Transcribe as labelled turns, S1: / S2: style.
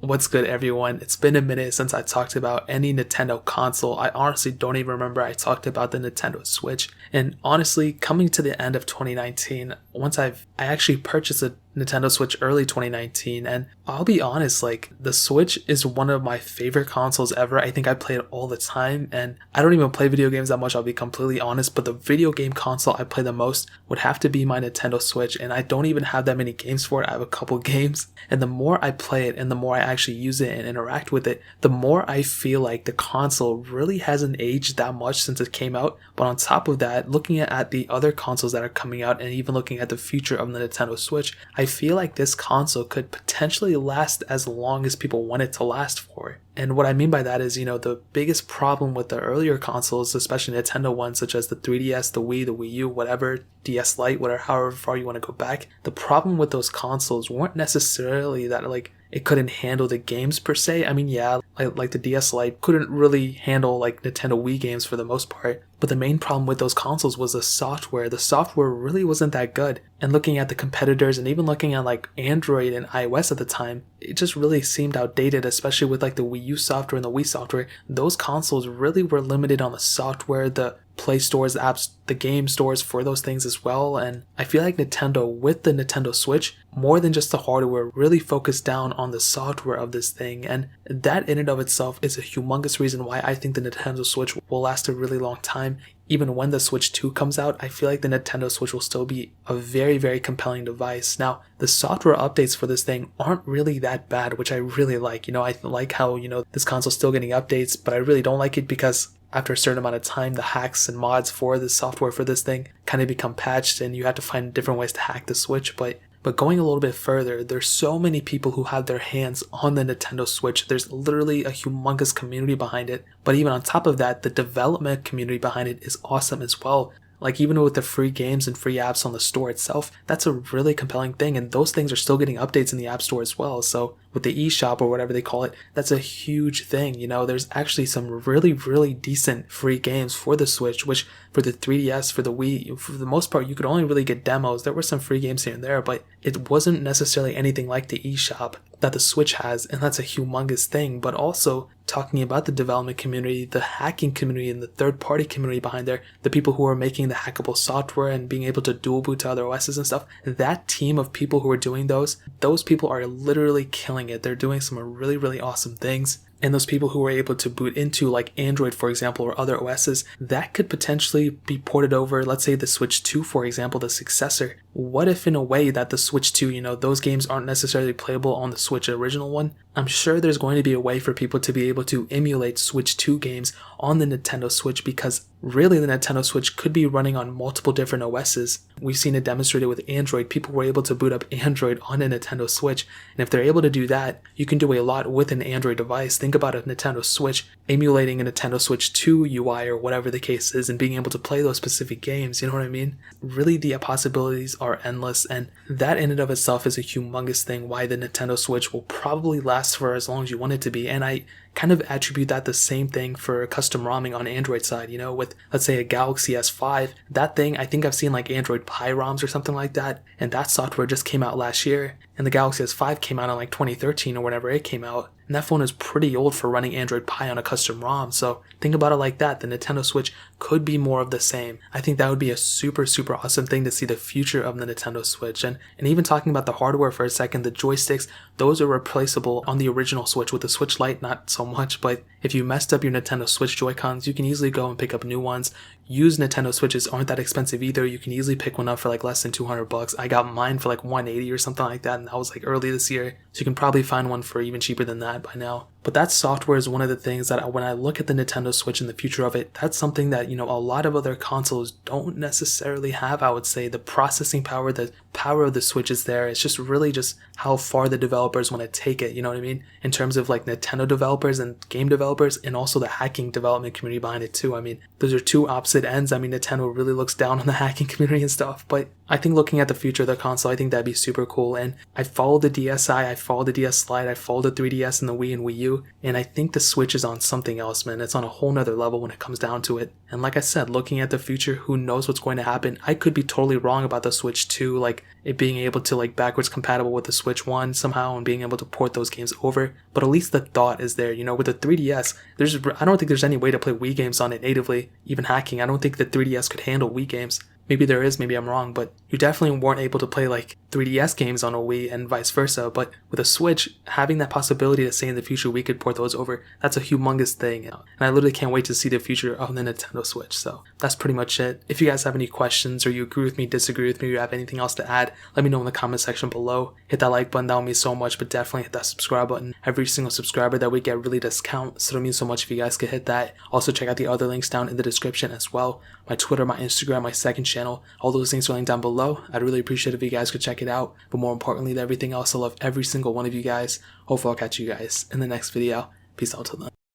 S1: What's good, everyone? It's been a minute since I talked about any Nintendo console. I honestly don't even remember I talked about the Nintendo Switch. And honestly, coming to the end of 2019, I actually purchased a Nintendo Switch early 2019, and I'll be honest, like, the Switch is one of my favorite consoles ever. I think I play it all the time, and I don't even play video games that much, I'll be completely honest, but the video game console I play the most would have to be my Nintendo Switch, and I don't even have that many games for it. I have a couple games, and the more I play it and the more I actually use it and interact with it, the more I feel like the console really hasn't aged that much since it came out. But on top of that, looking at the other consoles that are coming out and even looking at the future of the Nintendo Switch, I feel like this console could potentially last as long as people want it to last for. And what I mean by that is, the biggest problem with the earlier consoles, especially Nintendo ones, such as the 3DS, the Wii, the Wii U, whatever, DS Lite, whatever, however far you want to go back, the problem with those consoles weren't necessarily that, like, it couldn't handle the games per se. I mean, yeah, like the DS Lite couldn't really handle like Nintendo Wii games for the most part. But the main problem with those consoles was the software. The software really wasn't that good. And looking at the competitors and even looking at like Android and iOS at the time, it just really seemed outdated, especially with like the Wii U software and the Wii software. Those consoles really were limited on the software, the Play stores, the apps, the game stores for those things as well. And I feel like Nintendo, with the Nintendo Switch, more than just the hardware, really focused down on the software of this thing. And that in and of itself is a humongous reason why I think the Nintendo Switch will last a really long time. Even when the Switch 2 comes out, I feel like the Nintendo Switch will still be a very, very compelling device. Now, the software updates for this thing aren't really that bad, which I really like. I like how, this console's still getting updates, but I really don't like it because after a certain amount of time, the hacks and mods for the software for this thing kind of become patched and you have to find different ways to hack the Switch. But going a little bit further, there's so many people who have their hands on the Nintendo Switch. There's literally a humongous community behind it. But even on top of that, the development community behind it is awesome as well. Like, even with the free games and free apps on the store itself, that's a really compelling thing. And those things are still getting updates in the App Store as well. So with the eShop or whatever they call it, that's a huge thing. There's actually some really, really decent free games for the Switch, which for the 3DS, for the Wii, for the most part, you could only really get demos. There were some free games here and there, but it wasn't necessarily anything like the eShop that the Switch has. And that's a humongous thing. But also, talking about the development community, the hacking community, and the third-party community behind there, the people who are making the hackable software and being able to dual boot to other OSs and stuff, that team of people who are doing those people are literally killing it. They're doing some really, really awesome things. And those people who are able to boot into like Android, for example, or other OSs, that could potentially be ported over, let's say the Switch 2, for example, the successor. What if in a way that the Switch 2, those games aren't necessarily playable on the Switch original one? I'm sure there's going to be a way for people to be able to emulate Switch 2 games on the Nintendo Switch, because really the Nintendo Switch could be running on multiple different OSs. We've seen it demonstrated with Android. People were able to boot up Android on a Nintendo Switch. And if they're able to do that, you can do a lot with an Android device. Think about a Nintendo Switch emulating a Nintendo Switch 2 UI or whatever the case is and being able to play those specific games. You know what I mean? Really, the possibilities are endless, and that in and of itself is a humongous thing why the Nintendo Switch will probably last for as long as you want it to be. And I kind of attribute that the same thing for custom ROMing on Android side, with, let's say, a Galaxy S5. That thing, I think I've seen like Android Pie ROMs or something like that, and that software just came out last year, and the Galaxy S5 came out in like 2013 or whenever it came out. And that phone is pretty old for running Android Pie on a custom ROM. So think about it like that. The Nintendo Switch could be more of the same. I think that would be a super, super awesome thing to see the future of the Nintendo Switch. And even talking about the hardware for a second, the joysticks, those are replaceable on the original Switch. With the Switch Lite, not so much. But if you messed up your Nintendo Switch Joy-Cons, you can easily go and pick up new ones. Used Nintendo Switches aren't that expensive either. You can easily pick one up for like less than $200. I got mine for like $180 or something like that, and that was like early this year. So you can probably find one for even cheaper than that by now. But that software is one of the things that when I look at the Nintendo Switch and the future of it, that's something that, a lot of other consoles don't necessarily have, I would say. The processing power, the power of the Switch is there. It's just really just how far the developers want to take it, you know what I mean? In terms of like Nintendo developers and game developers, and also the hacking development community behind it too. I mean, those are two opposite ends. I mean, Nintendo really looks down on the hacking community and stuff, but I think looking at the future of the console, I think that'd be super cool. And I followed the DSi, I followed the DS Lite, I followed the 3DS and the Wii and Wii U. 2, and I think the Switch is on something else, man. It's on a whole nother level when it comes down to it. And like I said, looking at the future, who knows what's going to happen. I could be totally wrong about the Switch 2, like it being able to like backwards compatible with the Switch 1 somehow and being able to port those games over, but at least the thought is there. You know, with the 3DS, I don't think there's any way to play Wii games on it natively, even hacking. I don't think the 3DS could handle Wii games. Maybe there is, maybe I'm wrong, but you definitely weren't able to play like 3DS games on a Wii and vice versa. But with a Switch, having that possibility to say in the future we could port those over, that's a humongous thing. And I literally can't wait to see the future of the Nintendo Switch. So that's pretty much it. If you guys have any questions or you agree with me, disagree with me, or you have anything else to add, let me know in the comment section below. Hit that like button, that would mean so much, but definitely hit that subscribe button. Every single subscriber that we get really does count, so it means so much if you guys could hit that. Also check out the other links down in the description as well. My Twitter, my Instagram, my second channel, all those links are linked down below. I'd really appreciate it if you guys could check it out. But more importantly than everything else, I love every single one of you guys. Hopefully I'll catch you guys in the next video. Peace out till then.